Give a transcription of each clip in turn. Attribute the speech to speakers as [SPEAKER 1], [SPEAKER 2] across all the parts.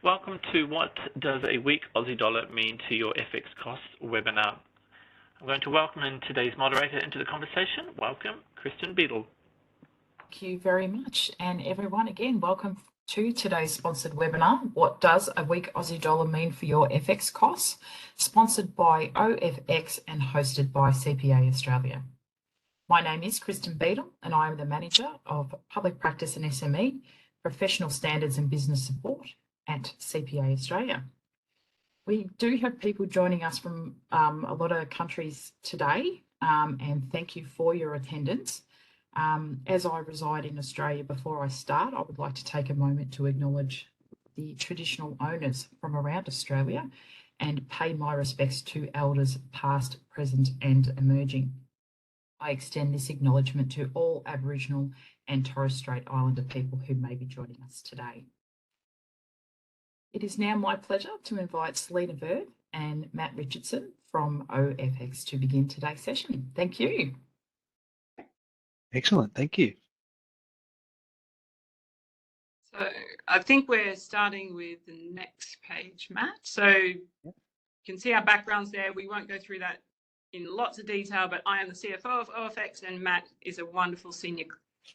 [SPEAKER 1] Welcome to What Does a Weak Aussie Dollar Mean to Your FX Costs webinar. I'm going to welcome in today's moderator into the conversation. Welcome, Kristen Beadle.
[SPEAKER 2] Thank you very much. And everyone, again, welcome to today's sponsored webinar, What Does a Weak Aussie Dollar Mean for Your FX Costs? Sponsored by OFX and hosted by CPA Australia. My name is Kristen Beadle and I am the Manager of Public Practice and SME, Professional Standards and Business Support at CPA Australia. We do have people joining us from a lot of countries today, and thank you for your attendance. As I reside in Australia, before I start, I would like to take a moment to acknowledge the traditional owners from around Australia and pay my respects to elders past, present and emerging. I extend this acknowledgement to all Aboriginal and Torres Strait Islander people who may be joining us today. It is now my pleasure to invite Selena Verb and Matt Richardson from OFX to begin today's session. Thank you.
[SPEAKER 3] Excellent, thank you.
[SPEAKER 4] So I think we're starting with the next page, Matt. So you can see our backgrounds there. We won't go through that in lots of detail, but I am the CFO of OFX and Matt is a wonderful senior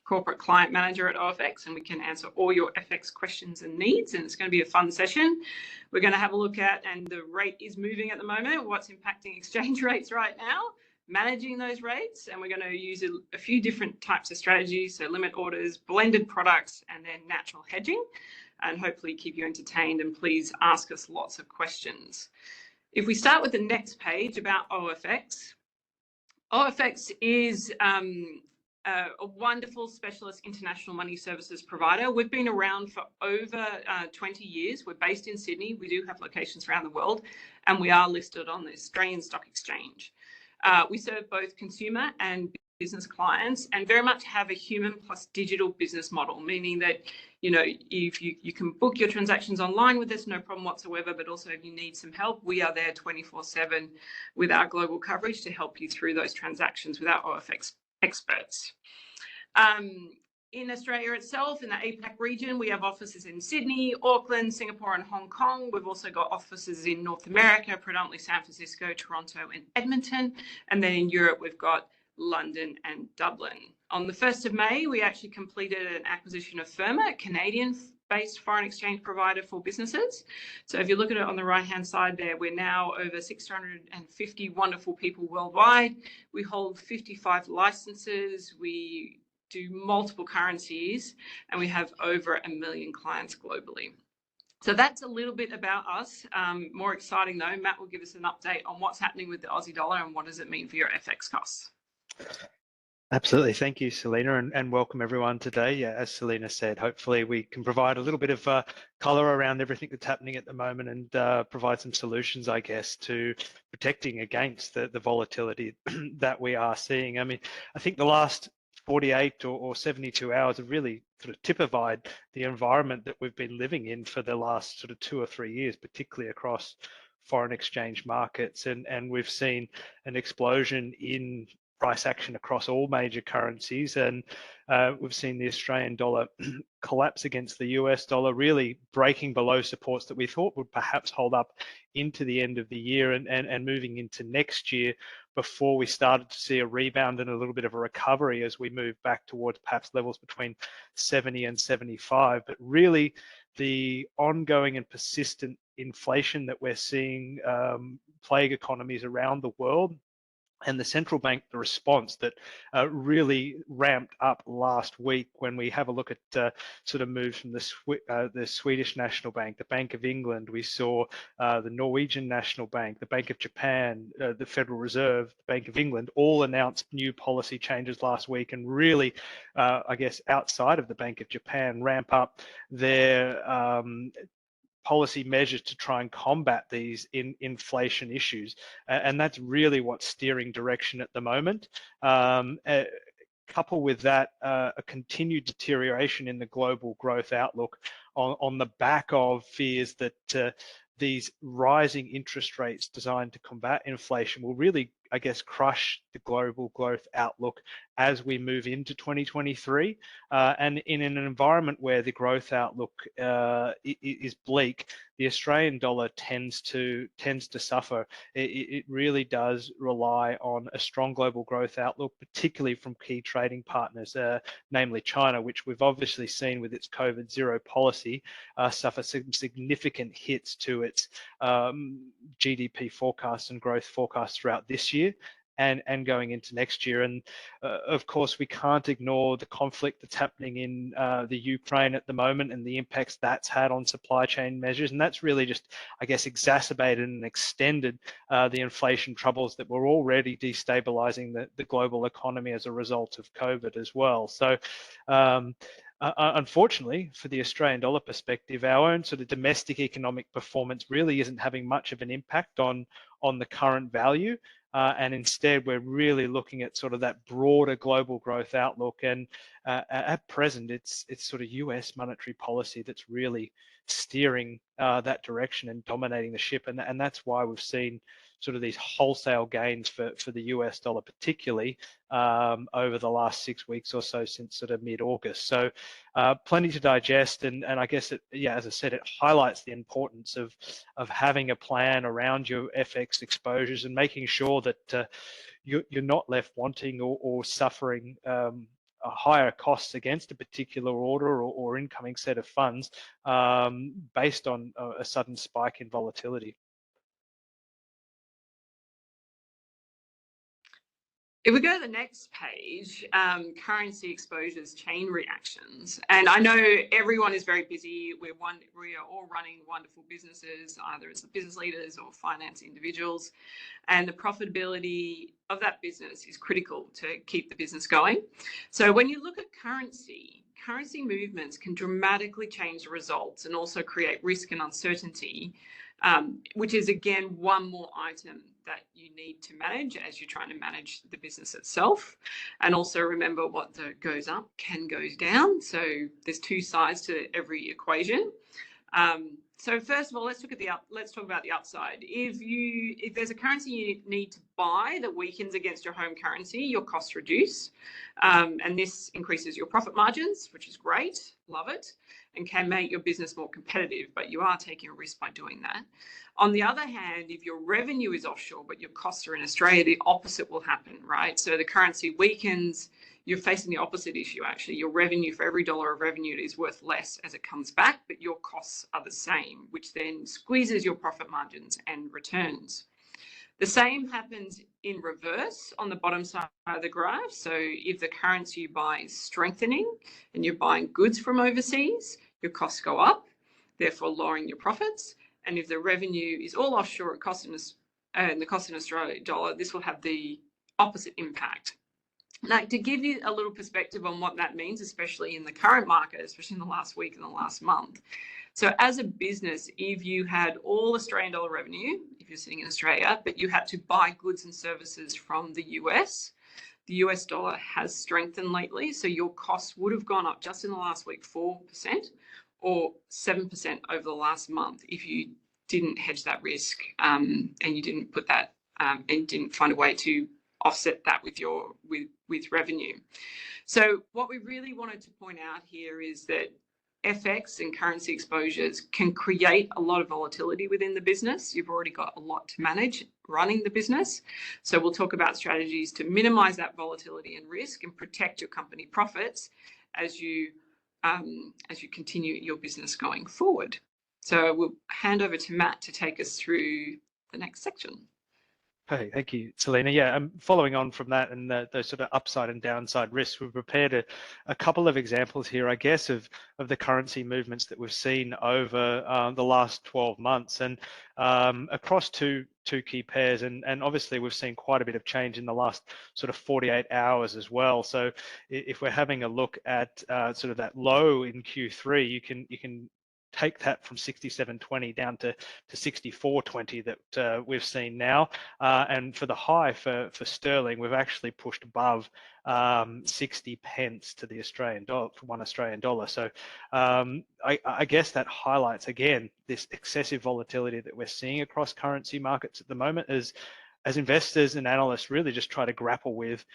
[SPEAKER 4] corporate client manager at OFX, and we can answer all your FX questions and needs, and it's going to be a fun session. We're going to have a look at, and the rate is moving at the moment, what's impacting exchange rates right now, managing those rates, and we're going to use a few different types of strategies, so limit orders, blended products, and then natural hedging, and hopefully keep you entertained, and please ask us lots of questions. If we start with the next page about OFX, OFX is a wonderful specialist international money services provider. We've been around for over 20 years. We're based in Sydney. We do have locations around the world, and we are listed on the Australian Stock Exchange. We serve both consumer and business clients and very much have a human plus digital business model, meaning that, you know, if you can book your transactions online with us, no problem whatsoever, but also if you need some help, we are there 24/7 with our global coverage to help you through those transactions with our OFX experts. In Australia itself, in the APAC region, we have offices in Sydney, Auckland, Singapore and Hong Kong. We've also got offices in North America, predominantly San Francisco, Toronto and Edmonton. And then in Europe, we've got London and Dublin. On the 1st of May, we actually completed an acquisition of Firma, a Canadian-based foreign exchange provider for businesses. So if you look at it on the right-hand side there, we're now over 650 wonderful people worldwide. We hold 55 licenses. We do multiple currencies, and we have over 1 million clients globally. So that's a little bit about us. More exciting though, Matt will give us an update on what's happening with the Aussie dollar and what does it mean for your FX costs.
[SPEAKER 3] Absolutely, thank you, Selena, and welcome everyone today. Yeah, as Selena said, hopefully we can provide a little bit of color around everything that's happening at the moment and provide some solutions, I guess, to protecting against the volatility that we are seeing. I mean, I think the last 48 or 72 hours have really sort of typified the environment that we've been living in for the last sort of 2 or 3 years, particularly across foreign exchange markets. And we've seen an explosion in price action across all major currencies, and we've seen the Australian dollar collapse against the US dollar, really breaking below supports that we thought would perhaps hold up into the end of the year and moving into next year, before we started to see a rebound and a little bit of a recovery as we move back towards perhaps levels between 70 and 75. But really the ongoing and persistent inflation that we're seeing plague economies around the world, and the central bank, the response that really ramped up last week when we have a look at sort of moves from the Swedish National Bank, the Bank of England. We saw the Norwegian National Bank, the Bank of Japan, the Federal Reserve, the Bank of England, all announced new policy changes last week, and really, I guess, outside of the Bank of Japan, ramp up their policy measures to try and combat these inflation issues. And that's really what's steering direction at the moment. Couple with that, a continued deterioration in the global growth outlook on the back of fears that these rising interest rates designed to combat inflation will really I guess, crush the global growth outlook as we move into 2023. And in an environment where the growth outlook is bleak, the Australian dollar tends to suffer. It really does rely on a strong global growth outlook, particularly from key trading partners, namely China, which we've obviously seen with its COVID zero policy suffer some significant hits to its GDP forecasts and growth forecasts throughout this year and going into next year. And of course, we can't ignore the conflict that's happening in the Ukraine at the moment and the impacts that's had on supply chain measures. And that's really just, I guess, exacerbated and extended the inflation troubles that were already destabilizing the global economy as a result of COVID as well. So unfortunately, for the Australian dollar perspective, our own sort of domestic economic performance really isn't having much of an impact on the current value. And instead, we're really looking at sort of that broader global growth outlook. And at present, it's sort of US monetary policy that's really steering that direction and dominating the ship. And that's why we've seen sort of these wholesale gains for the US dollar, particularly over the last 6 weeks or so since sort of mid-August. So plenty to digest. And I guess, as I said, it highlights the importance of having a plan around your FX exposures and making sure that you're not left wanting or suffering higher costs against a particular order or incoming set of funds based on a sudden spike in volatility.
[SPEAKER 4] If we go to the next page, currency exposures, chain reactions. And I know everyone is very busy. We are all running wonderful businesses, either as business leaders or finance individuals. And the profitability of that business is critical to keep the business going. So when you look at currency movements can dramatically change the results and also create risk and uncertainty, which is, again, one more item that you need to manage as you're trying to manage the business itself. And also remember, what goes up can go down. So there's two sides to every equation. So first of all, let's talk about the upside. If there's a currency you need to buy that weakens against your home currency, your costs reduce, and this increases your profit margins, which is great, love it, and can make your business more competitive. But you are taking a risk by doing that. On the other hand, if your revenue is offshore but your costs are in Australia, the opposite will happen, right? So the currency weakens. You're facing the opposite issue, actually. Your revenue, for every dollar of revenue, is worth less as it comes back, but your costs are the same, which then squeezes your profit margins and returns. The same happens in reverse on the bottom side of the graph. So if the currency you buy is strengthening and you're buying goods from overseas, your costs go up, therefore lowering your profits. And if the revenue is all offshore and the cost in Australian dollar, this will have the opposite impact. Now, to give you a little perspective on what that means, especially in the current market, especially in the last week and the last month. So as a business, if you had all Australian dollar revenue, if you're sitting in Australia, but you had to buy goods and services from the US dollar has strengthened lately. So your costs would have gone up just in the last week 4% or 7% over the last month if you didn't hedge that risk and you didn't put that and didn't find a way to offset that with revenue. So what we really wanted to point out here is that FX and currency exposures can create a lot of volatility within the business. You've already got a lot to manage running the business. So we'll talk about strategies to minimize that volatility and risk and protect your company profits as you continue your business going forward. So we'll hand over to Matt to take us through the next section.
[SPEAKER 3] Okay, thank you, Selena. Yeah, following on from that and those sort of upside and downside risks, we've prepared a couple of examples here, I guess, of the currency movements that we've seen over the last 12 months and across two key pairs. And obviously, we've seen quite a bit of change in the last sort of 48 hours as well. So if we're having a look at sort of that low in Q3, you can take that from 67.20 down to 64.20 that we've seen now. And for the high for sterling, we've actually pushed above 60 pence to the Australian dollar for $1 So I guess that highlights again this excessive volatility that we're seeing across currency markets at the moment. Is as investors and analysts, really just try to grapple with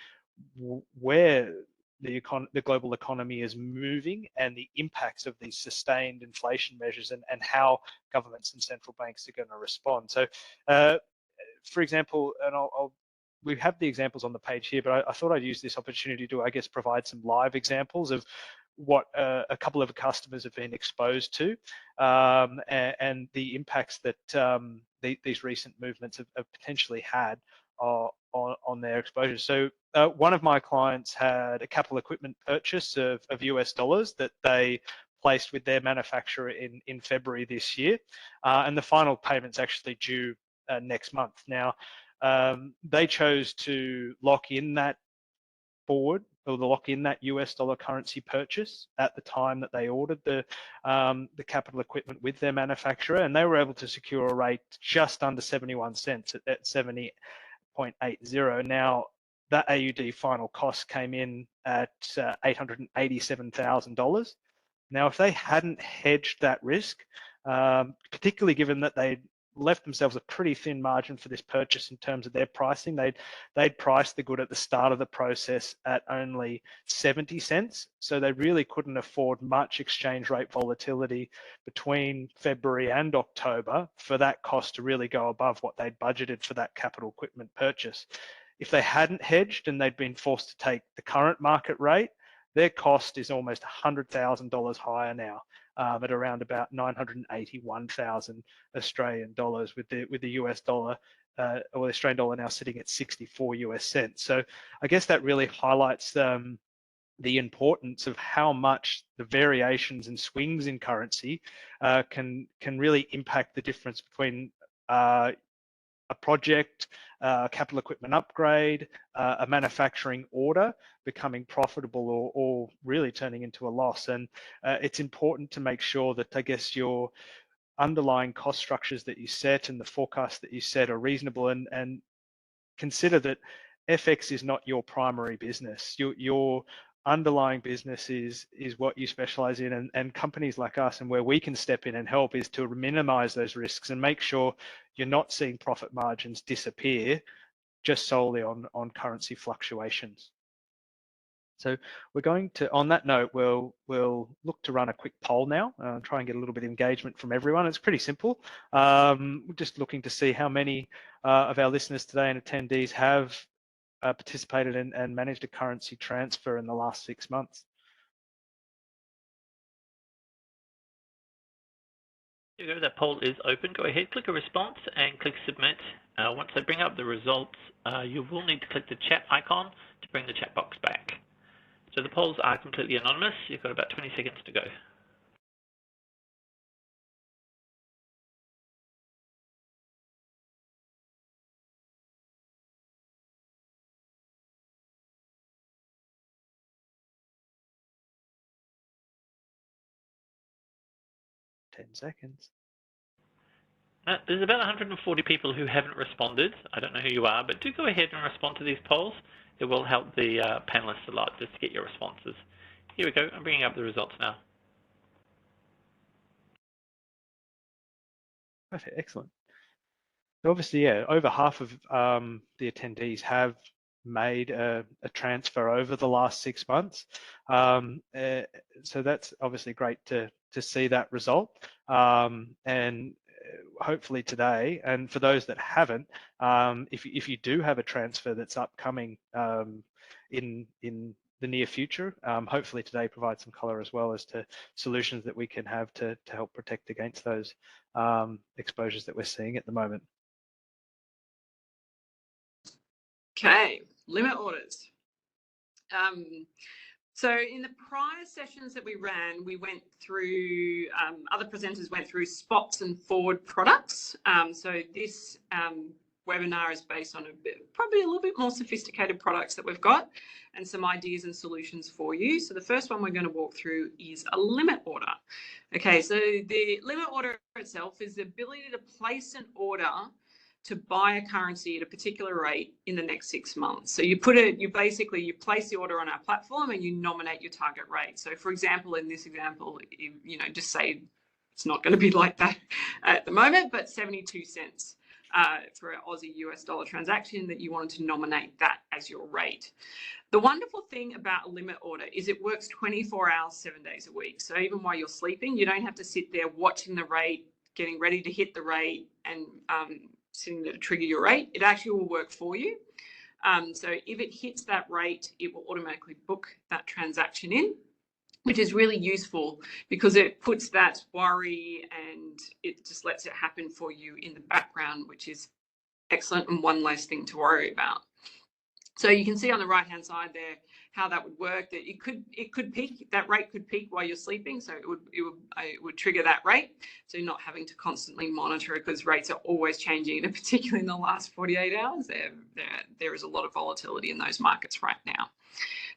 [SPEAKER 3] where the global economy is moving and the impacts of these sustained inflation measures, and how governments and central banks are going to respond. So, for example, and we have the examples on the page here, but I thought I'd use this opportunity to, I guess, provide some live examples of what a couple of customers have been exposed to, and the impacts that these recent movements have potentially had on their exposure. So one of my clients had a capital equipment purchase of US dollars that they placed with their manufacturer in February this year, and the final payment's actually due next month. Now, they chose to lock in that forward, or lock in that US dollar currency purchase at the time that they ordered the capital equipment with their manufacturer, and they were able to secure a rate just under 71 cents at 70.80. Now, that AUD final cost came in at $887,000. Now, if they hadn't hedged that risk, particularly given that they'd left themselves a pretty thin margin for this purchase in terms of their pricing, they'd priced the good at the start of the process at only 70 cents. So they really couldn't afford much exchange rate volatility between February and October for that cost to really go above what they'd budgeted for that capital equipment purchase. If they hadn't hedged and they'd been forced to take the current market rate, their cost is almost $100,000 higher now, at around about 981,000 Australian dollars, with the US dollar or the Australian dollar now sitting at 64 US cents. So I guess that really highlights the importance of how much the variations and swings in currency can really impact the difference between a project, capital equipment upgrade, a manufacturing order becoming profitable or really turning into a loss. And it's important to make sure that, I guess, your underlying cost structures that you set and the forecasts that you set are reasonable, and consider that FX is not your primary business. Your underlying business is what you specialize in, and companies like us, and where we can step in and help, is to minimize those risks and make sure you're not seeing profit margins disappear just solely on currency fluctuations. So we're going to, on that note, we'll look to run a quick poll now, try and get a little bit of engagement from everyone. It's pretty simple. We're just looking to see how many of our listeners today and attendees have participated and managed a currency transfer in the last 6 months.
[SPEAKER 1] There you go, that poll is open. Go ahead, click a response and click submit. Once they bring up the results, you will need to click the chat icon to bring the chat box back. So the polls are completely anonymous. You've got about 20 seconds to go.
[SPEAKER 3] Seconds.
[SPEAKER 1] There's about 140 people who haven't responded. I don't know who you are, but do go ahead and respond to these polls. It will help the panelists a lot just to get your responses. Here we go. I'm bringing up the results now.
[SPEAKER 3] Perfect. Excellent. So obviously, yeah, over half of the attendees have made a transfer over the last 6 months. So that's obviously great to see that result. And hopefully today, and for those that haven't, if you do have a transfer that's upcoming in the near future, hopefully today provides some color as well as to solutions that we can have to help protect against those exposures that we're seeing at the moment.
[SPEAKER 4] Okay, limit orders. So in the prior sessions that we ran, we went through, other presenters went through spots and forward products. So this webinar is based on probably a little bit more sophisticated products that we've got and some ideas and solutions for you. So the first one we're going to walk through is a limit order. Okay, so the limit order itself is the ability to place an order to buy a currency at a particular rate in the next 6 months. So you basically place the order on our platform and you nominate your target rate. So for example, in this example, just say it's not going to be like that at the moment, but 72 cents. for an Aussie US dollar transaction, that you wanted to nominate that as your rate. The wonderful thing about a limit order is it works 24 hours, 7 days a week. So even while you're sleeping, you don't have to sit there watching the rate, getting ready to hit the rate, and sitting there to trigger your rate. It actually will work for you. So if it hits that rate, it will automatically book that transaction in, which is really useful because it puts that worry and it just lets it happen for you in the background, which is excellent and one less thing to worry about. So you can see on the right hand side there how that would work. That it could peak, that rate could peak while you're sleeping, so it would trigger that rate. So you're not having to constantly monitor it, because rates are always changing, and particularly in the last 48 hours, there is a lot of volatility in those markets right now.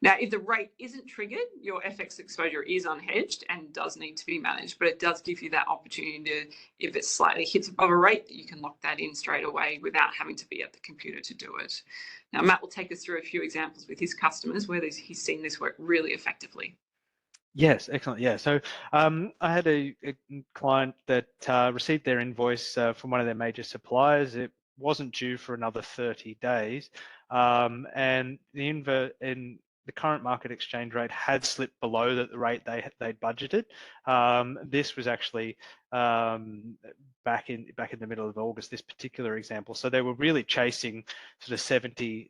[SPEAKER 4] Now, if the rate isn't triggered, your FX exposure is unhedged and does need to be managed, but it does give you that opportunity to, if it slightly hits above a rate, that you can lock that in straight away without having to be at the computer to do it. Now, Matt will take us through a few examples with his customers where he's seen this work really effectively.
[SPEAKER 3] Yes, excellent. Yeah, so I had a client that received their invoice from one of their major suppliers. It wasn't due for another 30 days, and the current market exchange rate had slipped below the rate they'd budgeted. This was actually back in the middle of August, this particular example. So they were really chasing sort of 70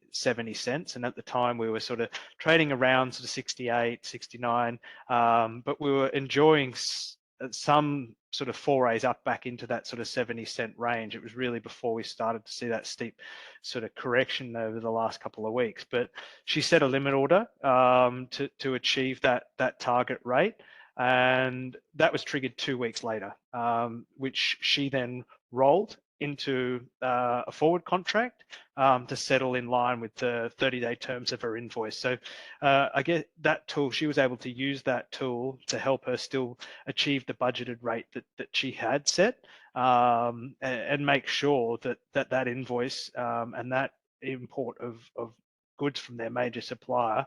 [SPEAKER 3] cents, and at the time we were sort of trading around sort of 68, 69, but we were enjoying some sort of forays up back into that sort of 70-cent range. It was really before we started to see that steep sort of correction over the last couple of weeks. But she set a limit order to achieve that target rate, and that was triggered 2 weeks later, which she then rolled into a forward contract to settle in line with the 30-day terms of her invoice. So I guess that tool, she was able to use that tool to help her still achieve the budgeted rate that she had set, and make sure that invoice and that import of goods from their major supplier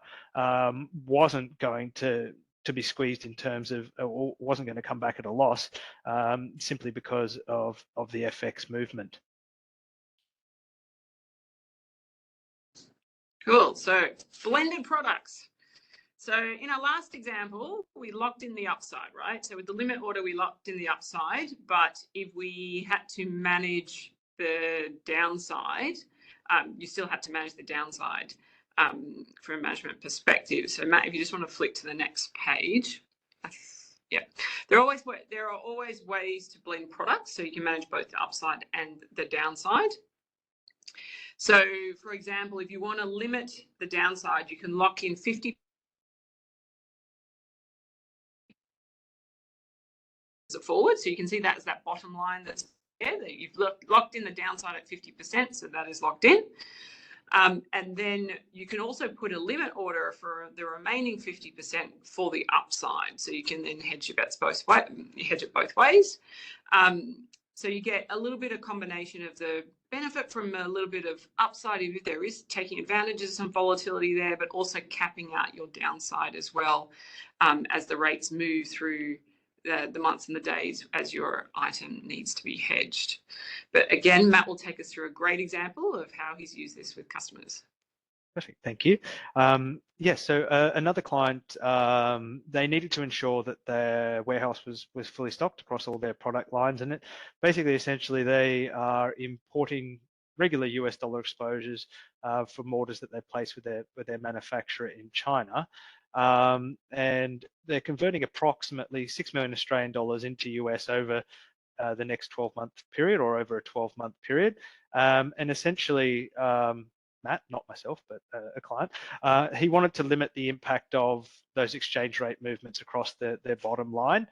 [SPEAKER 3] wasn't going to be squeezed in terms of, or wasn't going to come back at a loss, simply because of the FX movement.
[SPEAKER 4] Cool. So blended products. So in our last example, we locked in the upside, right? So with the limit order, we locked in the upside, but if we had to manage the downside, you still had to manage the downside from a management perspective. So Matt, if you just want to flick to the next page. Yeah, there are always ways to blend products, so you can manage both the upside and the downside. So, for example, if you want to limit the downside, you can lock in 50% forward. So you can see that's that bottom line that's there, that you've locked in the downside at 50%, so that is locked in. And then you can also put a limit order for the remaining 50% for the upside. So you can then hedge your bets both ways. You hedge it both ways. So you get a little bit of combination of the benefit from a little bit of upside if there is taking advantage of some volatility there, but also capping out your downside as well, as the rates move through the months and the days as your item needs to be hedged. But again, Matt will take us through a great example of how he's used this with customers.
[SPEAKER 3] Perfect, thank you. Yes, so another client, they needed to ensure that their warehouse was fully stocked across all their product lines, and essentially they are importing regular US dollar exposures from orders that they place with their manufacturer in China. And they're converting approximately 6 million Australian dollars into US over the next 12-month period, or over a 12-month period. And essentially, Matt, not myself, but a client, he wanted to limit the impact of those exchange rate movements across their bottom line.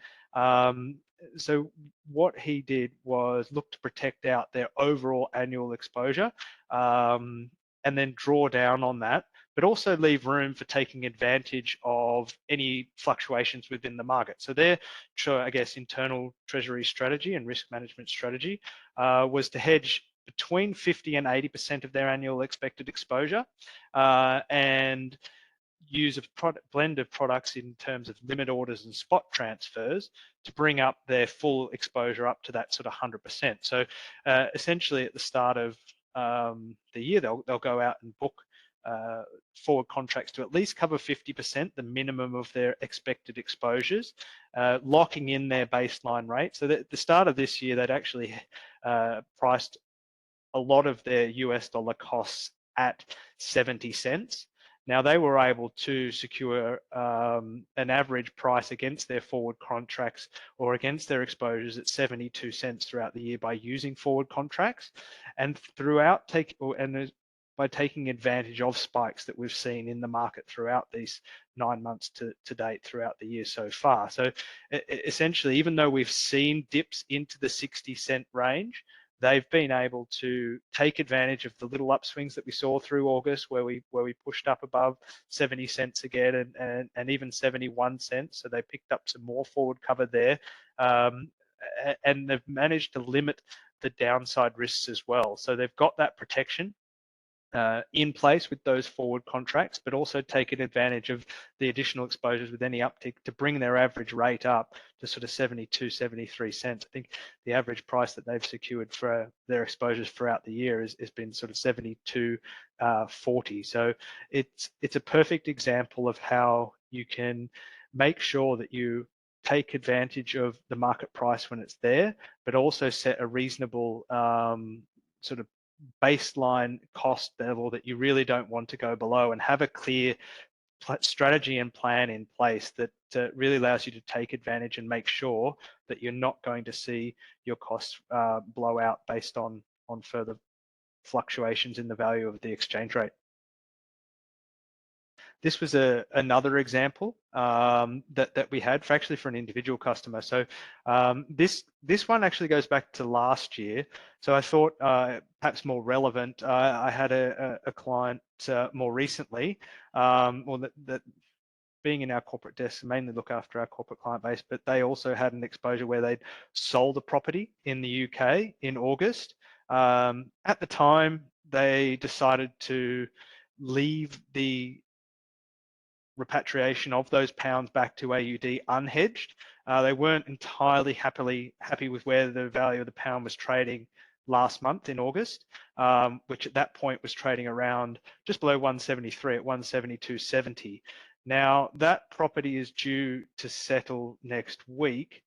[SPEAKER 3] So what he did was look to protect out their overall annual exposure, and then draw down on that, but also leave room for taking advantage of any fluctuations within the market. So their, I guess, internal treasury strategy and risk management strategy was to hedge between 50 and 80% of their annual expected exposure, and use a blend of products in terms of limit orders and spot transfers to bring up their full exposure up to that sort of 100%. So essentially at the start of the year, they'll go out and book forward contracts to at least cover 50%, the minimum of their expected exposures, locking in their baseline rate. So at the start of this year, they'd actually priced a lot of their US dollar costs at 70 cents. Now they were able to secure an average price against their forward contracts or against their exposures at 72 cents throughout the year by using forward contracts, and by taking advantage of spikes that we've seen in the market throughout these 9 months to date throughout the year so far. So essentially, even though we've seen dips into the 60-cent range, they've been able to take advantage of the little upswings that we saw through August, where we pushed up above 70 cents again and even 71 cents. So they picked up some more forward cover there, and they've managed to limit the downside risks as well. So they've got that protection in place with those forward contracts, but also taking advantage of the additional exposures with any uptick to bring their average rate up to sort of 72, 73 cents. I think the average price that they've secured for their exposures throughout the year has been sort of 72.40. So it's a perfect example of how you can make sure that you take advantage of the market price when it's there, but also set a reasonable sort of baseline cost level that you really don't want to go below, and have a clear strategy and plan in place that really allows you to take advantage and make sure that you're not going to see your costs blow out based on further fluctuations in the value of the exchange rate. This was another example that we had for an individual customer. So this one actually goes back to last year. So I thought perhaps more relevant. I had a client more recently, that being in our corporate desk, mainly look after our corporate client base, but they also had an exposure where they'd sold a property in the UK in August. At the time, they decided to leave the repatriation of those pounds back to AUD unhedged. They weren't entirely happy with where the value of the pound was trading last month in August, which at that point was trading around just below 173 at 172.70. Now that property is due to settle next week,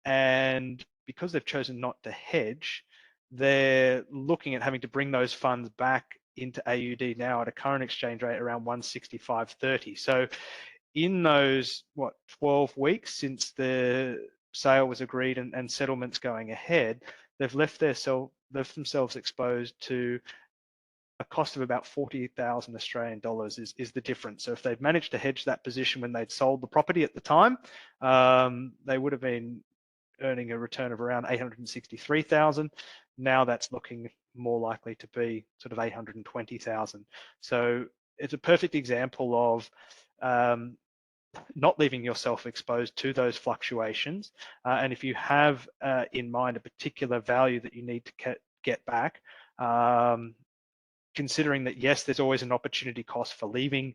[SPEAKER 3] and because they've chosen not to hedge, they're looking at having to bring those funds back into AUD now at a current exchange rate around 165.30. So in those 12 weeks since the sale was agreed and settlements going ahead, they've left themselves exposed to a cost of about 40,000 Australian dollars is the difference. So if they'd managed to hedge that position when they'd sold the property at the time, they would have been earning a return of around 863,000. Now that's looking more likely to be sort of 820,000. So it's a perfect example of not leaving yourself exposed to those fluctuations. And if you have in mind a particular value that you need to get back, considering that, yes, there's always an opportunity cost for leaving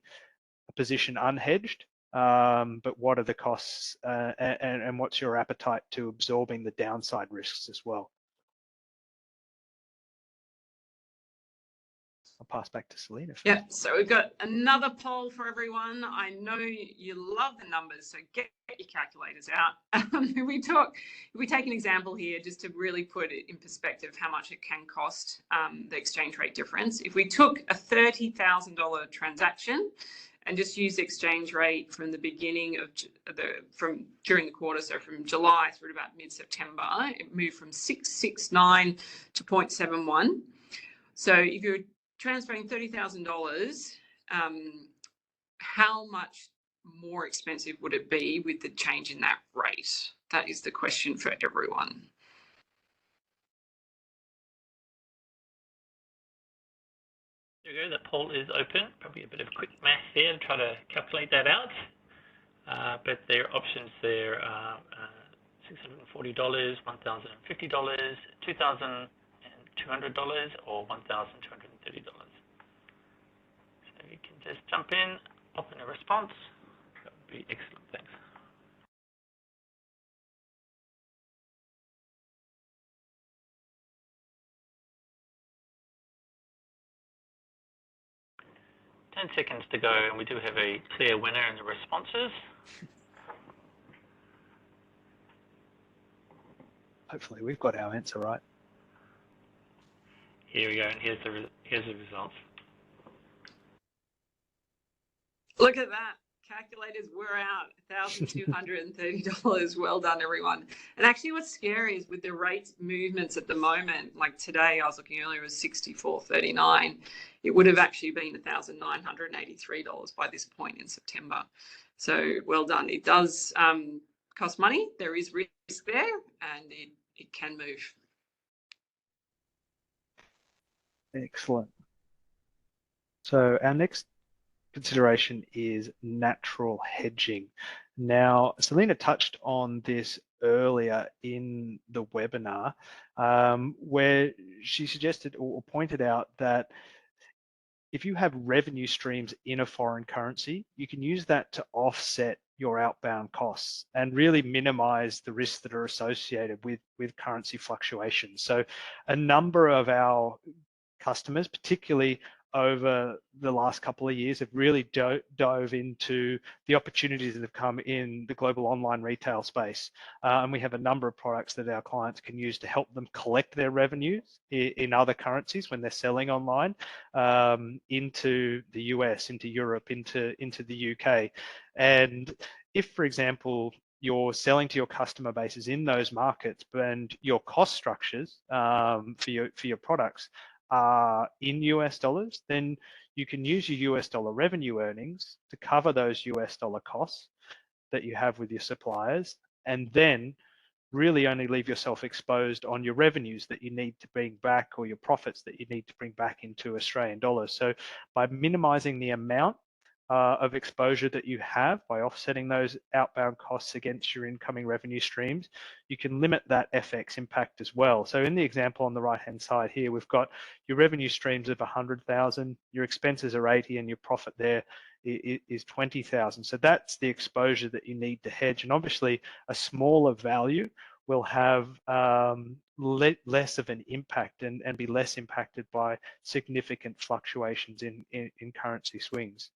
[SPEAKER 3] a position unhedged, but what are the costs and what's your appetite to absorbing the downside risks as well? I'll pass back to Selena.
[SPEAKER 4] Yeah, so we've got another poll for everyone. I know you love the numbers, so get your calculators out. If we take an example here, just to really put it in perspective, how much it can cost, the exchange rate difference. If we took a $30,000 transaction and just use the exchange rate from the beginning of during the quarter, so from July through to about mid-September, it moved from 669 to 0.71. So if you're transferring $30,000, how much more expensive would it be with the change in that rate? That is the question for everyone.
[SPEAKER 1] There you go, the poll is open. Probably a bit of quick math there and try to calculate that out. But there are options there are $640, $1,050, $2,200 or $1,230. So you can just jump in pop in a response, that would be excellent. Thanks. Ten seconds to go, and we do have a clear winner in the responses.
[SPEAKER 3] Hopefully we've got our answer right.
[SPEAKER 1] Here we go, and here's the results.
[SPEAKER 4] Look at that. Calculators were out, $1,230. Well done, everyone. And actually what's scary is with the rate movements at the moment, like today, I was looking earlier, it was 64.39. It would have actually been $1,983 by this point in September. So well done. It does cost money. There is risk there, and it can move.
[SPEAKER 3] Excellent. So our next consideration is natural hedging. Now, Selena touched on this earlier in the webinar, where she suggested or pointed out that if you have revenue streams in a foreign currency, you can use that to offset your outbound costs and really minimize the risks that are associated with currency fluctuations. So a number of our customers, particularly over the last couple of years, have really dove into the opportunities that have come in the global online retail space. And we have a number of products that our clients can use to help them collect their revenues in other currencies when they're selling online into the US, into Europe, into the UK. And if, for example, you're selling to your customer bases in those markets and your cost structures for your products are in US dollars, then you can use your US dollar revenue earnings to cover those US dollar costs that you have with your suppliers, and then really only leave yourself exposed on your revenues that you need to bring back, or your profits that you need to bring back into Australian dollars. So by minimizing the amount of exposure that you have by offsetting those outbound costs against your incoming revenue streams, you can limit that FX impact as well. So in the example on the right-hand side here, we've got your revenue streams of 100,000, your expenses are 80, and your profit there is 20,000. So that's the exposure that you need to hedge. And obviously a smaller value will have less of an impact and be less impacted by significant fluctuations in currency swings.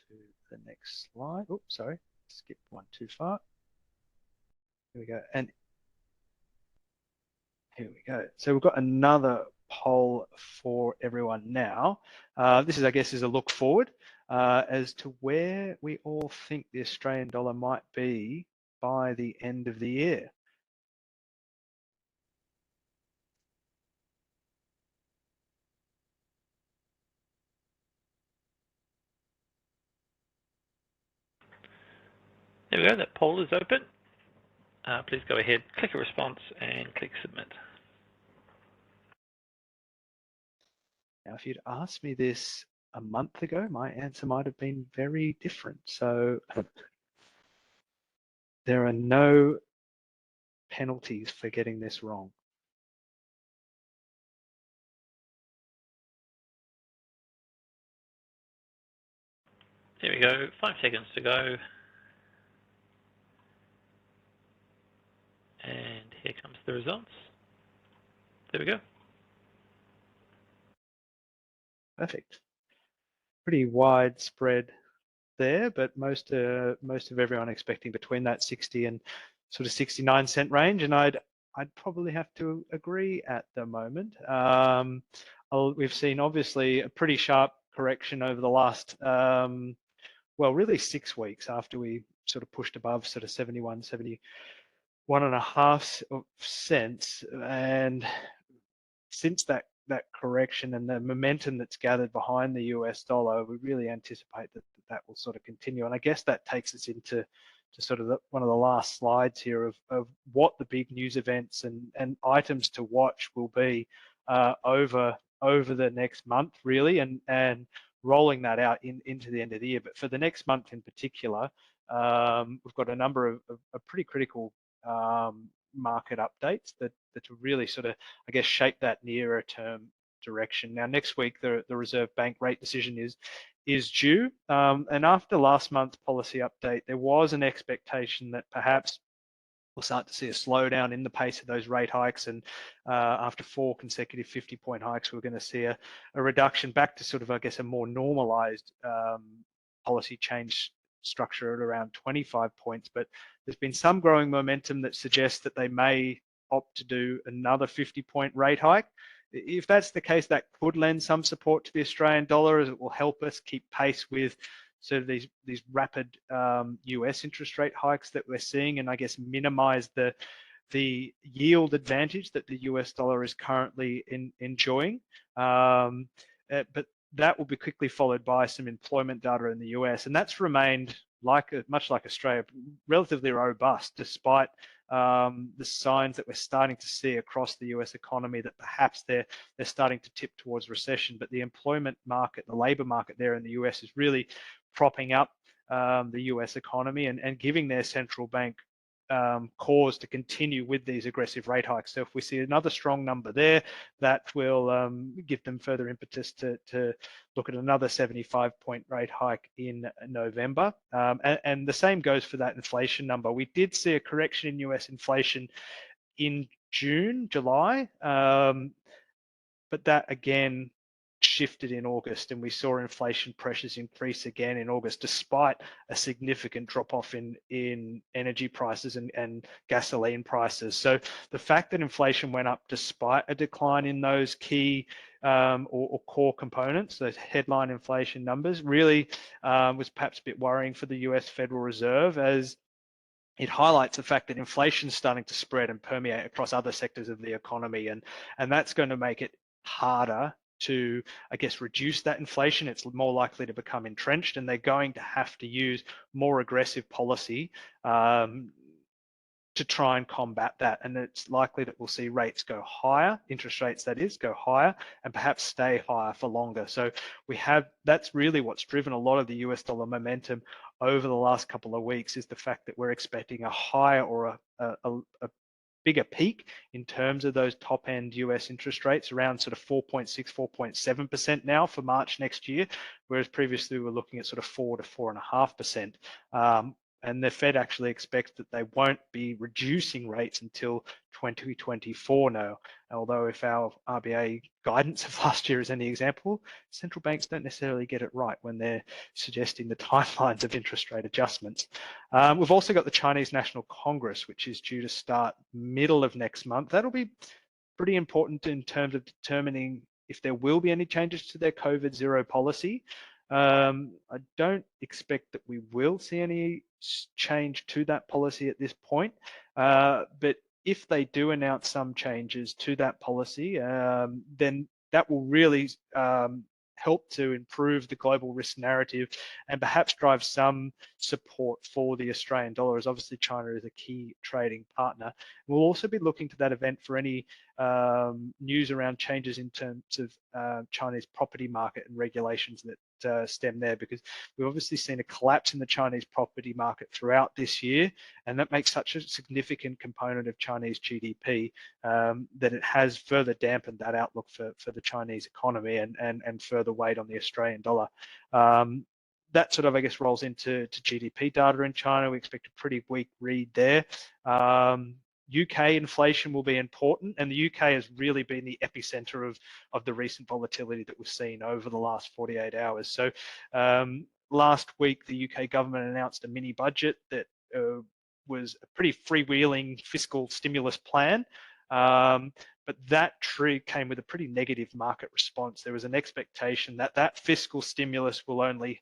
[SPEAKER 3] To the next slide. Oh, sorry, skipped one too far. Here we go. And here we go. So we've got another poll for everyone now. This is, I guess, is a look forward as to where we all think the Australian dollar might be by the end of the year.
[SPEAKER 1] There we go, that poll is open. Please go ahead, click a response and click submit.
[SPEAKER 3] Now, if you'd asked me this a month ago, my answer might have been very different. So there are no penalties for getting this wrong.
[SPEAKER 1] There we go, 5 seconds to go. And here comes the results. There we go. Perfect.
[SPEAKER 3] Pretty widespread there, but most of everyone expecting between that 60 and sort of 69-cent range, and I'd probably have to agree at the moment. We've seen obviously a pretty sharp correction over the last well, really 6 weeks after we sort of pushed above sort of 71, 71.5 cents, and since that correction and the momentum that's gathered behind the US dollar, we really anticipate that will sort of continue. And I guess that takes us into sort of one of the last slides here of what the big news events and items to watch will be over the next month, really, and rolling that out into the end of the year. But for the next month in particular, we've got a number of pretty critical market updates that to really sort of, I guess, shape that nearer term direction. Now, next week, the Reserve Bank rate decision is due. And after last month's policy update, there was an expectation that perhaps we'll start to see a slowdown in the pace of those rate hikes. And after 4 consecutive 50-point hikes, we're going to see a reduction back to sort of, I guess, a more normalized policy change structure at around 25 points. But there's been some growing momentum that suggests that they may opt to do another 50-point rate hike. If that's the case, that could lend some support to the Australian dollar, as it will help us keep pace with sort of these rapid US interest rate hikes that we're seeing, and I guess minimize the yield advantage that the US dollar is currently enjoying. But that will be quickly followed by some employment data in the US, and that's remained much like Australia, relatively robust, despite the signs that we're starting to see across the US economy that perhaps they're starting to tip towards recession. But the employment market, the labor market there in the US is really propping up the US economy and giving their central bank cause to continue with these aggressive rate hikes. So if we see another strong number there, that will give them further impetus to look at another 75-point rate hike in November. And the same goes for that inflation number. We did see a correction in US inflation in July, but that again shifted in August, and we saw inflation pressures increase again in August, despite a significant drop-off in energy prices and gasoline prices. So the fact that inflation went up despite a decline in those key or core components, those headline inflation numbers, really was perhaps a bit worrying for the US Federal Reserve, as it highlights the fact that inflation is starting to spread and permeate across other sectors of the economy, and that's going to make it harder to, I guess, reduce that inflation. It's more likely to become entrenched, and they're going to have to use more aggressive policy to try and combat that. And it's likely that we'll see rates go higher, interest rates that is, go higher, and perhaps stay higher for longer. So that's really what's driven a lot of the US dollar momentum over the last couple of weeks, is the fact that we're expecting a higher or a bigger peak in terms of those top end US interest rates, around sort of 4.6, 4.7% now for March next year, whereas previously we were looking at sort of 4 to 4.5%. And the Fed actually expects that they won't be reducing rates until 2024 now. Although if our RBA guidance of last year is any example, central banks don't necessarily get it right when they're suggesting the timelines of interest rate adjustments. We've also got the Chinese National Congress, which is due to start middle of next month. That'll be pretty important in terms of determining if there will be any changes to their COVID zero policy. I don't expect that we will see any change to that policy at this point, but if they do announce some changes to that policy, then that will really help to improve the global risk narrative and perhaps drive some support for the Australian dollar, as obviously China is a key trading partner. We'll also be looking to that event for any news around changes in terms of Chinese property market and regulations that stem there, because we've obviously seen a collapse in the Chinese property market throughout this year, and that makes such a significant component of Chinese GDP that it has further dampened that outlook for the Chinese economy and further weighed on the Australian dollar. That sort of, I guess, rolls into GDP data in China. We expect a pretty weak read there. UK inflation will be important, and the UK has really been the epicenter of the recent volatility that we've seen over the last 48 hours. So last week, the UK government announced a mini budget that was a pretty freewheeling fiscal stimulus plan, but that came with a pretty negative market response. There was an expectation that that fiscal stimulus will only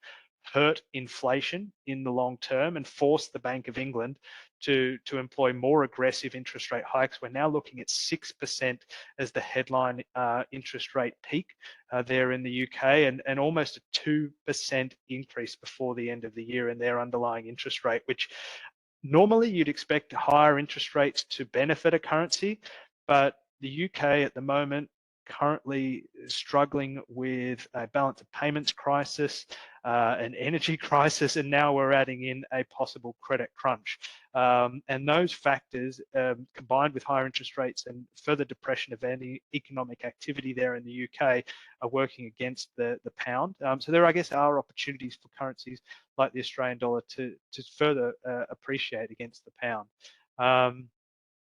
[SPEAKER 3] hurt inflation in the long term and force the Bank of England to employ more aggressive interest rate hikes. We're now looking at 6% as the headline interest rate peak there in the UK, and almost a 2% increase before the end of the year in their underlying interest rate, which normally you'd expect higher interest rates to benefit a currency, but the UK at the moment currently struggling with a balance of payments crisis, an energy crisis, and now we're adding in a possible credit crunch. And those factors, combined with higher interest rates and further depression of any economic activity there in the UK, are working against the pound. So there, I guess, are opportunities for currencies like the Australian dollar to further appreciate against the pound.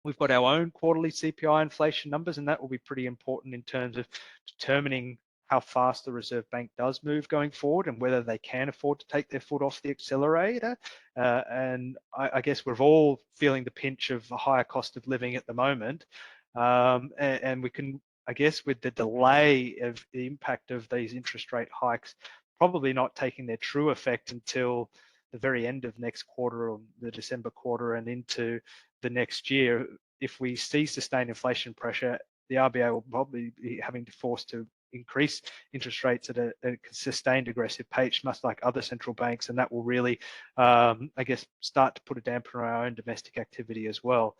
[SPEAKER 3] We've got our own quarterly CPI inflation numbers, and that will be pretty important in terms of determining how fast the Reserve Bank does move going forward and whether they can afford to take their foot off the accelerator. And I guess we're all feeling the pinch of a higher cost of living at the moment. And we can, I guess, with the delay of the impact of these interest rate hikes, probably not taking their true effect until the very end of next quarter or the December quarter and into the next year. If we see sustained inflation pressure, the RBA will probably be having to force to increase interest rates at a sustained aggressive pace, much like other central banks, and that will really, I guess, start to put a damper on our own domestic activity as well.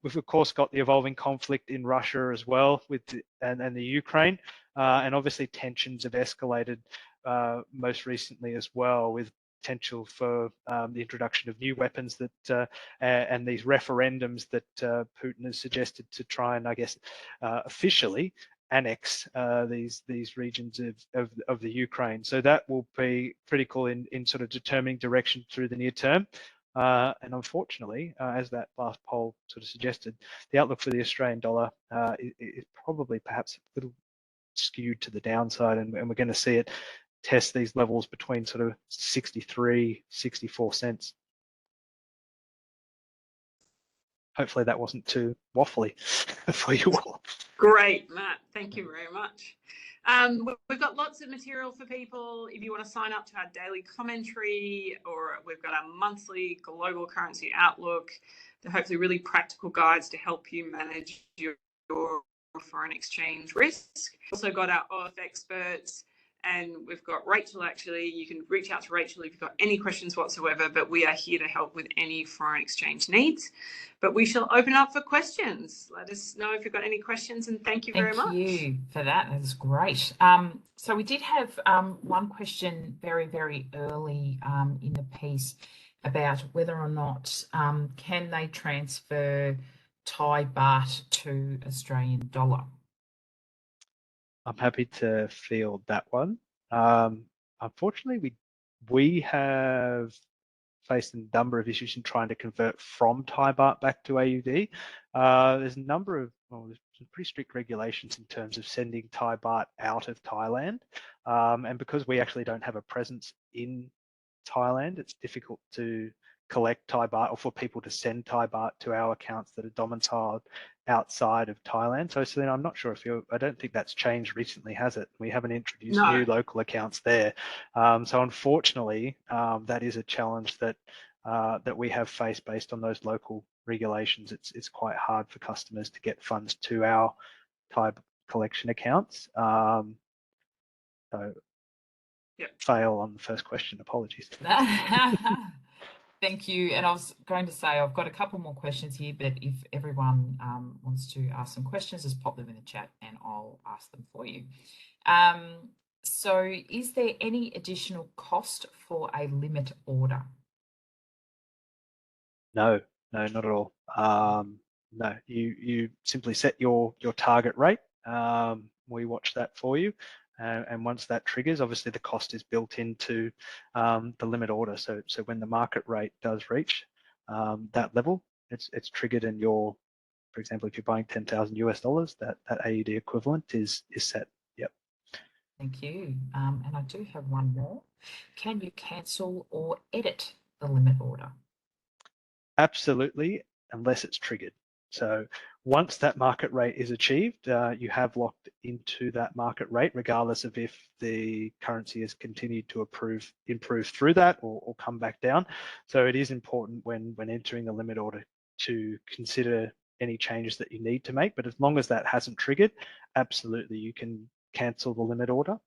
[SPEAKER 3] We've of course got the evolving conflict in Russia as well, with and the Ukraine, and obviously tensions have escalated most recently as well, with potential for the introduction of new weapons that and these referendums that Putin has suggested to try and, I guess, officially annex these regions of the Ukraine. So that will be critical in sort of determining direction through the near term. And unfortunately, as that last poll sort of suggested, the outlook for the Australian dollar is probably perhaps a little skewed to the downside, and we're going to see it test these levels between sort of 63, 64 cents. Hopefully that wasn't too waffly for you all.
[SPEAKER 4] Great, Matt. Thank you very much. We've got lots of material for people. If you want to sign up to our daily commentary, or we've got our monthly global currency outlook, they're hopefully really practical guides to help you manage your foreign exchange risk. We've also got our OF experts, and we've got Rachel. Actually, you can reach out to Rachel if you've got any questions whatsoever, but we are here to help with any foreign exchange needs. But we shall open up for questions. Let us know if you've got any questions, and thank you very much.
[SPEAKER 2] Thank you for that. That was great. So we did have one question very, very early in the piece about whether or not can they transfer Thai baht to Australian dollar.
[SPEAKER 3] I'm happy to field that one. Unfortunately, we have faced a number of issues in trying to convert from Thai baht back to AUD. There's a number of, there's some pretty strict regulations in terms of sending Thai baht out of Thailand. And because we actually don't have a presence in Thailand, it's difficult to collect Thai baht or for people to send Thai baht to our accounts that are domiciled outside of Thailand. So Selena, I'm not sure if I don't think that's changed recently, has it? We haven't introduced new local accounts there. So unfortunately, that is a challenge that that we have faced based on those local regulations. It's quite hard for customers to get funds to our Thai collection accounts. So fail on the first question, apologies.
[SPEAKER 2] Thank you. And I was going to say, I've got a couple more questions here, but if everyone wants to ask some questions, just pop them in the chat and I'll ask them for you. So is there any additional cost for a limit order?
[SPEAKER 3] No, not at all. No, you simply set your target rate. We watch that for you. And once that triggers, obviously the cost is built into the limit order. So when the market rate does reach that level, it's triggered, and for example, if you're buying 10,000 US dollars, that AUD equivalent is set. Yep.
[SPEAKER 2] Thank you. And I do have one more. Can you cancel or edit the limit order?
[SPEAKER 3] Absolutely, unless it's triggered. So once that market rate is achieved, you have locked into that market rate, regardless of if the currency has continued to improve through that or come back down. So it is important when entering the limit order to consider any changes that you need to make. But as long as that hasn't triggered, absolutely you can cancel the limit order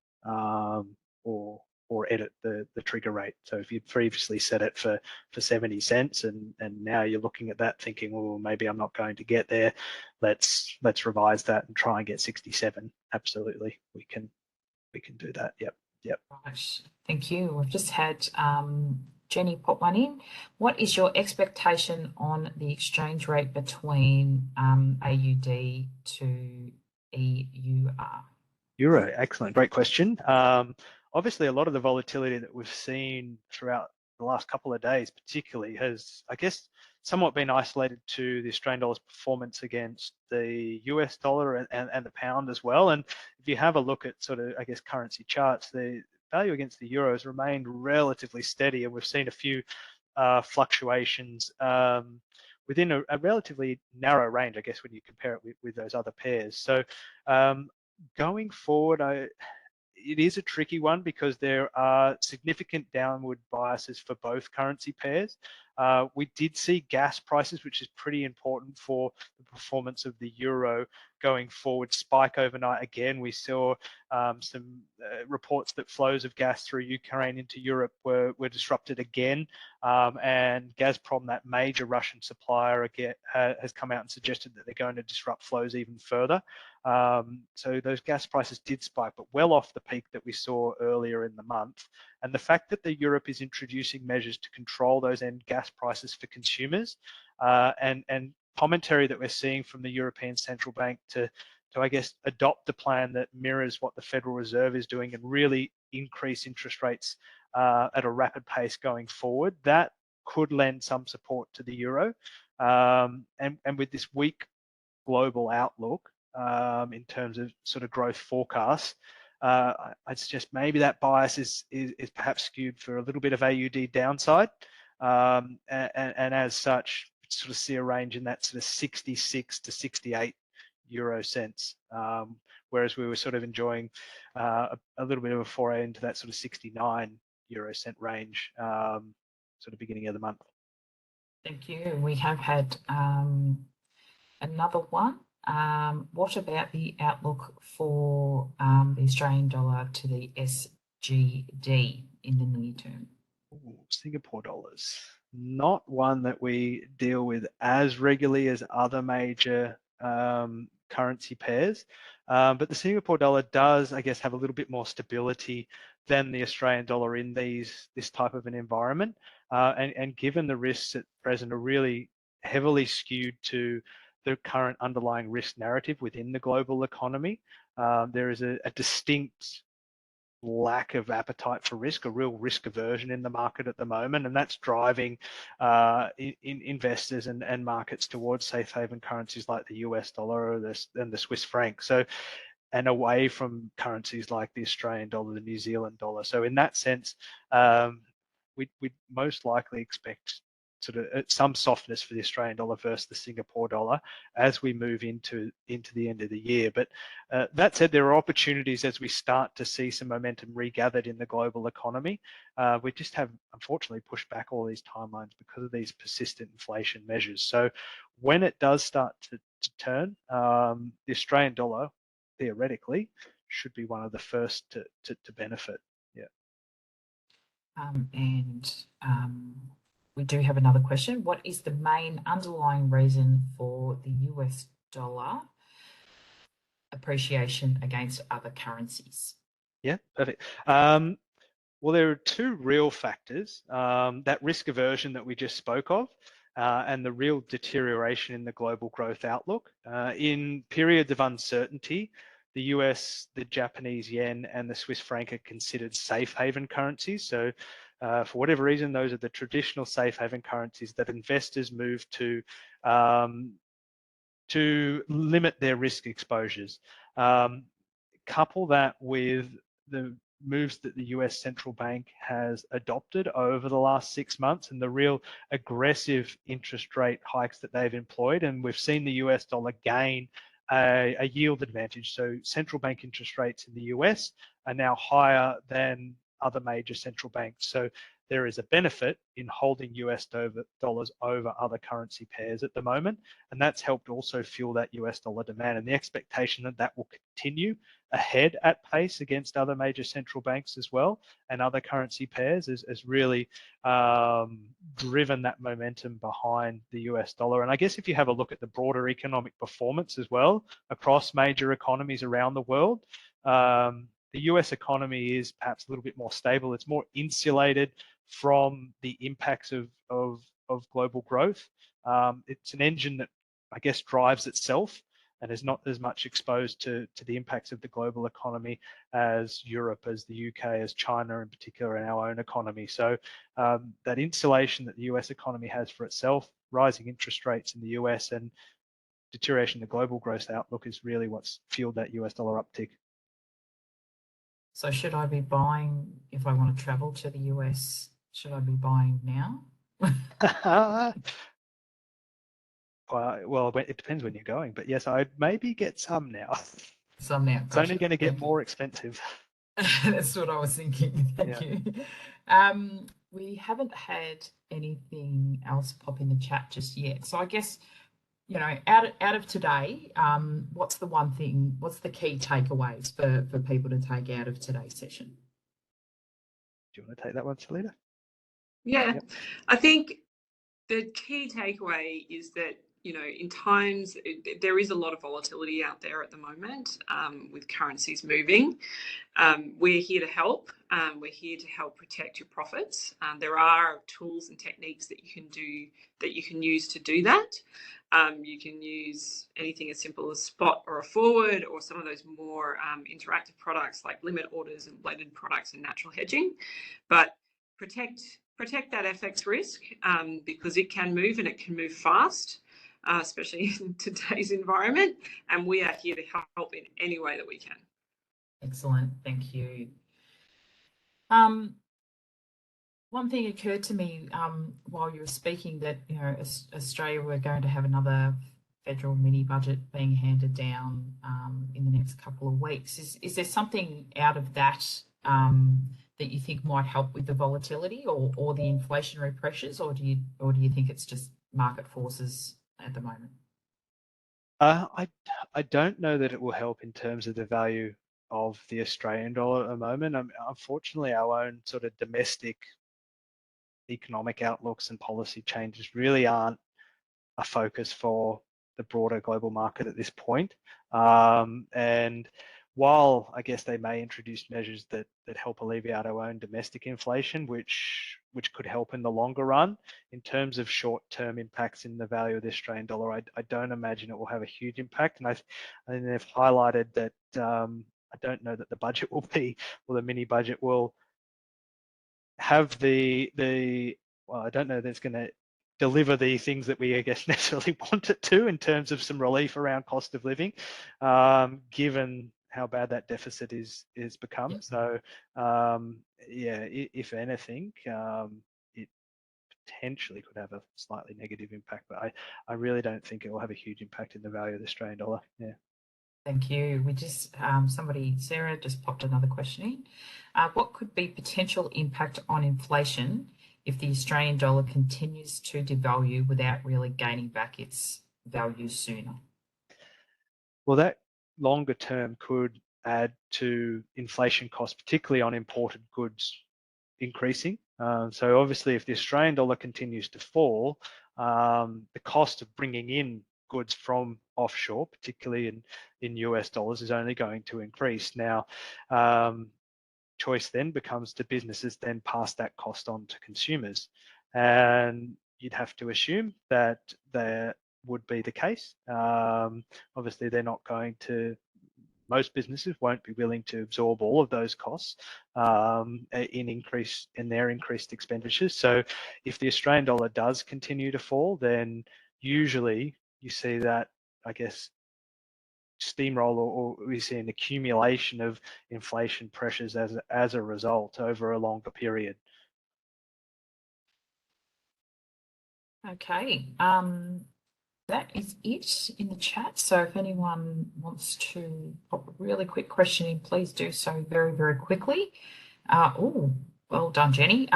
[SPEAKER 3] or edit the trigger rate. So if you'd previously set it for 70 cents and now you're looking at that thinking, well, maybe I'm not going to get there, let's revise that and try and get 67. Absolutely, we can do that. Yep.
[SPEAKER 2] Right, thank you. We've just had Jenny pop one in. What is your expectation on the exchange rate between AUD to EUR?
[SPEAKER 3] Euro, excellent, great question. Obviously, a lot of the volatility that we've seen throughout the last couple of days, particularly, has, I guess, somewhat been isolated to the Australian dollar's performance against the US dollar and the pound as well. And if you have a look at sort of, I guess, currency charts, the value against the euro has remained relatively steady, and we've seen a few fluctuations within a relatively narrow range, I guess, when you compare it with those other pairs. So going forward, it is a tricky one because there are significant downward biases for both currency pairs. We did see gas prices, which is pretty important for the performance of the euro going forward, spike overnight again. We saw some reports that flows of gas through Ukraine into Europe were disrupted again, and Gazprom, that major Russian supplier, again has come out and suggested that they're going to disrupt flows even further. So those gas prices did spike, but well off the peak that we saw earlier in the month. And the fact that Europe is introducing measures to control those end gas prices for consumers, and commentary that we're seeing from the European Central Bank to I guess, adopt a plan that mirrors what the Federal Reserve is doing and really increase interest rates at a rapid pace going forward, that could lend some support to the euro. And with this weak global outlook, in terms of sort of growth forecasts, I'd suggest maybe that bias is perhaps skewed for a little bit of AUD downside, and as such, sort of see a range in that sort of 66 to 68 euro cents, whereas we were sort of enjoying a little bit of a foray into that sort of 69 euro cent range, sort of beginning of the month.
[SPEAKER 2] Thank you. We have had another one. What about the outlook for the Australian dollar to the SGD in the near term?
[SPEAKER 3] Ooh, Singapore dollars, not one that we deal with as regularly as other major currency pairs, but the Singapore dollar does, I guess, have a little bit more stability than the Australian dollar in this type of an environment, and given the risks at present are really heavily skewed to the current underlying risk narrative within the global economy, there is a distinct lack of appetite for risk, a real risk aversion in the market at the moment, and that's driving investors and markets towards safe haven currencies like the US dollar and the Swiss franc. So, and away from currencies like the Australian dollar, the New Zealand dollar. So in that sense, we'd most likely expect sort of some softness for the Australian dollar versus the Singapore dollar as we move into the end of the year. But that said, there are opportunities as we start to see some momentum regathered in the global economy. We just have, unfortunately, pushed back all these timelines because of these persistent inflation measures. So when it does start to turn, the Australian dollar, theoretically, should be one of the first to benefit. Yeah.
[SPEAKER 2] We do have another question. What is the main underlying reason for the US dollar appreciation against other currencies?
[SPEAKER 3] Yeah, perfect. Well, there are two real factors, that risk aversion that we just spoke of, and the real deterioration in the global growth outlook. In periods of uncertainty, the US, the Japanese yen, and the Swiss franc are considered safe haven currencies. So for whatever reason, those are the traditional safe haven currencies that investors move to limit their risk exposures. Couple that with the moves that the US central bank has adopted over the last 6 months and the real aggressive interest rate hikes that they've employed. And we've seen the US dollar gain a yield advantage. So central bank interest rates in the US are now higher than other major central banks. So there is a benefit in holding US dollars over other currency pairs at the moment, and that's helped also fuel that US dollar demand, and the expectation that that will continue ahead at pace against other major central banks as well and other currency pairs has really driven that momentum behind the US dollar. And I guess if you have a look at the broader economic performance as well across major economies around the world, the US economy is perhaps a little bit more stable. It's more insulated from the impacts of global growth. It's an engine that I guess drives itself and is not as much exposed to the impacts of the global economy as Europe, as the UK, as China in particular, and our own economy. So that insulation that the US economy has for itself, rising interest rates in the US and deterioration in the global growth outlook is really what's fueled that US dollar uptick.
[SPEAKER 2] So should I be buying, if I want to travel to the US, should I be buying now?
[SPEAKER 3] Well, it depends when you're going, but yes, I'd maybe get some now.
[SPEAKER 2] Some now.
[SPEAKER 3] It's only going to get more expensive.
[SPEAKER 2] That's what I was thinking. Thank you. We haven't had anything else pop in the chat just yet. So I guess, you know, out of today, what's the one thing, what's the key takeaways for people to take out of today's session?
[SPEAKER 3] Do you want to take that one, Selena?
[SPEAKER 4] Yeah,
[SPEAKER 3] Yep.
[SPEAKER 4] I think the key takeaway is that, you know, in times, there is a lot of volatility out there at the moment with currencies moving. We're here to help. We're here to help protect your profits. There are tools and techniques that you can do, that you can use to do that. You can use anything as simple as spot or a forward, or some of those more interactive products like limit orders and bladed products and natural hedging. But protect that FX risk because it can move, and it can move fast, especially in today's environment. And we are here to help in any way that we can.
[SPEAKER 2] Excellent, thank you. One thing occurred to me while you were speaking, that, you know, Australia, we're going to have another federal mini budget being handed down in the next couple of weeks. Is there something out of that that you think might help with the volatility or the inflationary pressures, or do you think it's just market forces at the moment?
[SPEAKER 3] I don't know that it will help in terms of the value of the Australian dollar at the moment. Unfortunately, our own sort of domestic economic outlooks and policy changes really aren't a focus for the broader global market at this point. And while I guess they may introduce measures that help alleviate our own domestic inflation, which could help in the longer run, in terms of short-term impacts in the value of the Australian dollar, I don't imagine it will have a huge impact. And I think they've highlighted that I don't know that the budget will be, or the mini budget will have well, I don't know that it's going to deliver the things that we, I guess, necessarily want it to in terms of some relief around cost of living, given how bad that deficit is become. Yes. So, yeah, if anything, it potentially could have a slightly negative impact, but I really don't think it will have a huge impact in the value of the Australian dollar. Yeah.
[SPEAKER 2] Thank you. We just, Sarah just popped another question in. What could be potential impact on inflation if the Australian dollar continues to devalue without really gaining back its value sooner?
[SPEAKER 3] Well, that longer term could add to inflation costs, particularly on imported goods increasing. So obviously, if the Australian dollar continues to fall, the cost of bringing in goods from offshore, particularly in US dollars, is only going to increase. Now, choice then becomes, do businesses then pass that cost on to consumers? And you'd have to assume that that would be the case. Obviously, they're not going to, most businesses won't be willing to absorb all of those costs in their increased expenditures. So if the Australian dollar does continue to fall, then usually you see that, I guess, steamroll, or we see an accumulation of inflation pressures as a result over a longer period.
[SPEAKER 2] Okay, that is it in the chat. So if anyone wants to pop a really quick question in, please do so very, very quickly. Oh, well done, Jenny.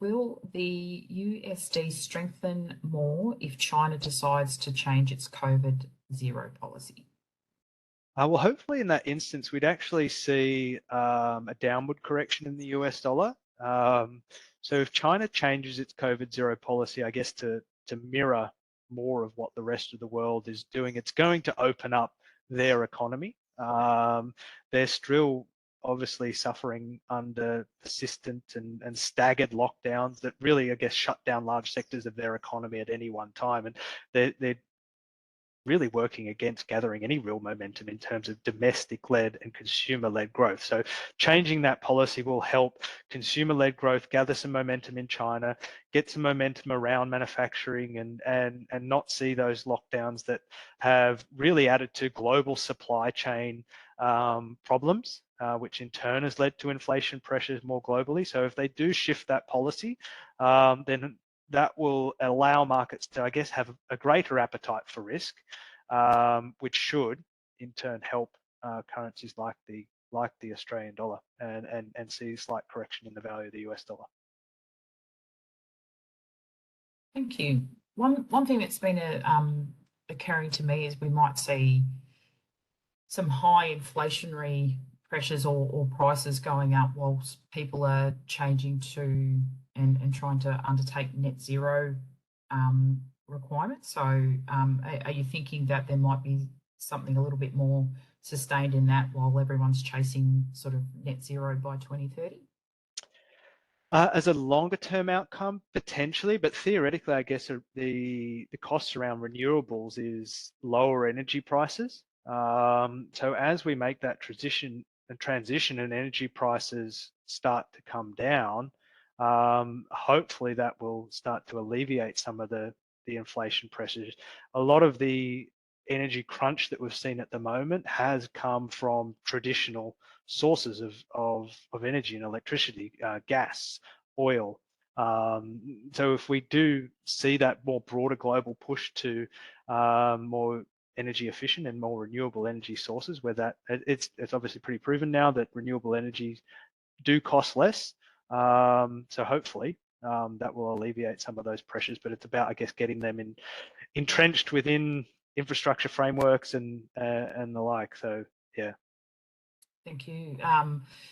[SPEAKER 2] will the USD strengthen more if China decides to change its COVID zero policy?
[SPEAKER 3] Well, hopefully in that instance, we'd actually see a downward correction in the US dollar. So if China changes its COVID zero policy, I guess to mirror more of what the rest of the world is doing, it's going to open up their economy. They're still obviously suffering under persistent and staggered lockdowns that really, I guess, shut down large sectors of their economy at any one time. And they're really working against gathering any real momentum in terms of domestic-led and consumer-led growth. So changing that policy will help consumer-led growth gather some momentum in China, get some momentum around manufacturing, and not see those lockdowns that have really added to global supply chain problems, which in turn has led to inflation pressures more globally. So if they do shift that policy, then that will allow markets to, I guess, have a greater appetite for risk, which should in turn help currencies like the Australian dollar and see a slight correction in the value of the US dollar.
[SPEAKER 2] Thank you. One thing that's been occurring to me is we might see some high inflationary pressures or prices going up whilst people are changing to and trying to undertake net zero requirements. So are you thinking that there might be something a little bit more sustained in that while everyone's chasing sort of net zero by 2030?
[SPEAKER 3] As a longer term outcome, potentially, but theoretically, I guess the costs around renewables is lower energy prices. So as we make that transition and energy prices start to come down, hopefully that will start to alleviate some of the inflation pressures. A lot of the energy crunch that we've seen at the moment has come from traditional sources of energy and electricity, gas, oil. So if we do see that more broader global push to more energy efficient and more renewable energy sources, where that it's obviously pretty proven now that renewable energies do cost less. So hopefully that will alleviate some of those pressures, but it's about, I guess, getting them entrenched within infrastructure frameworks and the like. So yeah.
[SPEAKER 2] Thank you.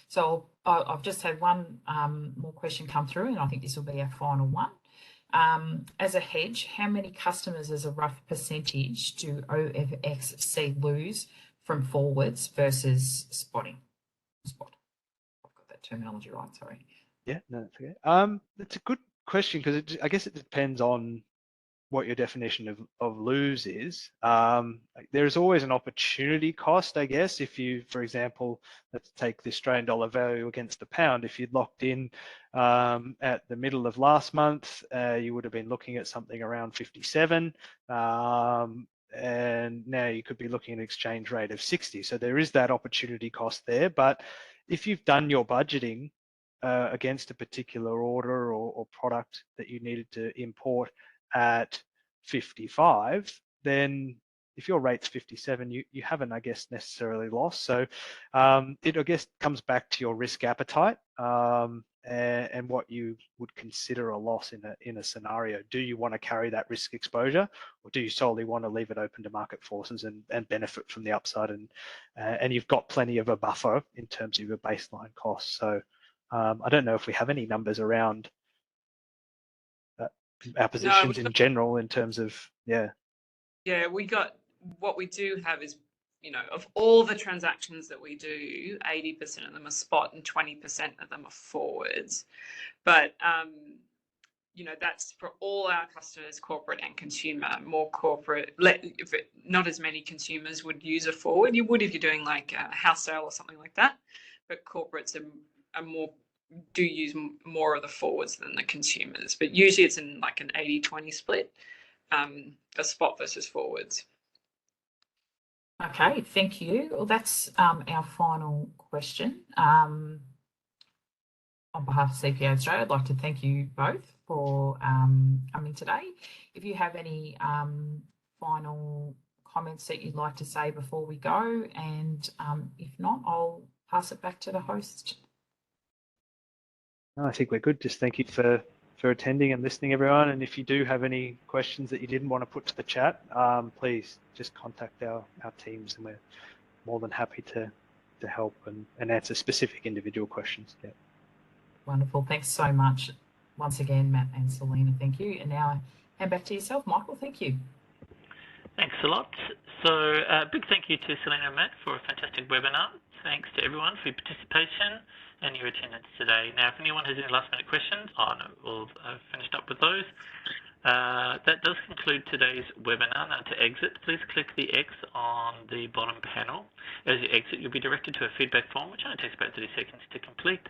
[SPEAKER 2] So I've just had one more question come through, and I think this will be our final one. As a hedge, how many customers as a rough percentage do OFX see lose from forwards versus spotting? Spot. I've got that terminology right, sorry.
[SPEAKER 3] Yeah, no, that's okay. It's a good question because I guess it depends on what your definition of lose is. There's always an opportunity cost, I guess. If you, for example, let's take the Australian dollar value against the pound. If you'd locked in at the middle of last month, you would have been looking at something around 57. And now you could be looking at an exchange rate of 60. So there is that opportunity cost there. But if you've done your budgeting against a particular order or product that you needed to import at 55, then if your rate's 57, you haven't, I guess, necessarily lost. So it, I guess, comes back to your risk appetite and what you would consider a loss in a scenario. Do you want to carry that risk exposure, or do you solely want to leave it open to market forces and benefit from the upside? And you've got plenty of a buffer in terms of your baseline costs. So I don't know if we have any numbers around our positions in general in terms of, yeah,
[SPEAKER 4] what we do have is, of all the transactions that we do, 80% of them are spot and 20% of them are forwards. But that's for all our customers, corporate and consumer. More corporate, not as many consumers would use a forward. You would if you're doing like a house sale or something like that, but corporates are do use more of the forwards than the consumers, but usually it's in like an 80-20 split, a spot versus forwards.
[SPEAKER 2] Okay, thank you. Well, that's our final question. On behalf of CPA Australia, I'd like to thank you both for coming today. If you have any final comments that you'd like to say before we go, and if not, I'll pass it back to the host.
[SPEAKER 3] I think we're good. Just thank you for for attending and listening, everyone. And if you do have any questions that you didn't want to put to the chat, please just contact our teams, and we're more than happy to help and answer specific individual questions. Yeah.
[SPEAKER 2] Wonderful. Thanks so much once again, Matt and Selena. Thank you. And now I hand back to yourself, Michael. Thank you.
[SPEAKER 1] Thanks a lot. So big thank you to Selena and Matt for a fantastic webinar. Thanks to everyone for your participation and your attendance today. Now, if anyone has any last-minute questions, we'll finished up with those. That does conclude today's webinar. Now, to exit, please click the X on the bottom panel. As you exit, you'll be directed to a feedback form, which only takes about 30 seconds to complete.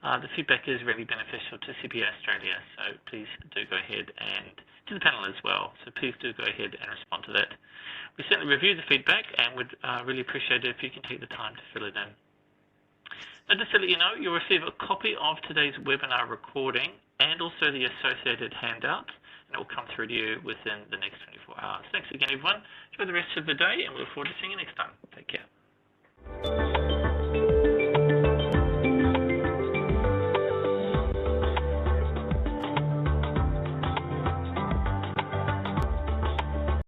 [SPEAKER 1] The feedback is really beneficial to CPA Australia, so please do go ahead, and to the panel as well. So please do go ahead and respond to that. We certainly review the feedback and would really appreciate it if you can take the time to fill it in. Now, just to let you know, you'll receive a copy of today's webinar recording and also the associated handout, and it will come through to you within the next 24 hours. Thanks again, everyone. Enjoy the rest of the day, and we look forward to seeing you next time. Take care.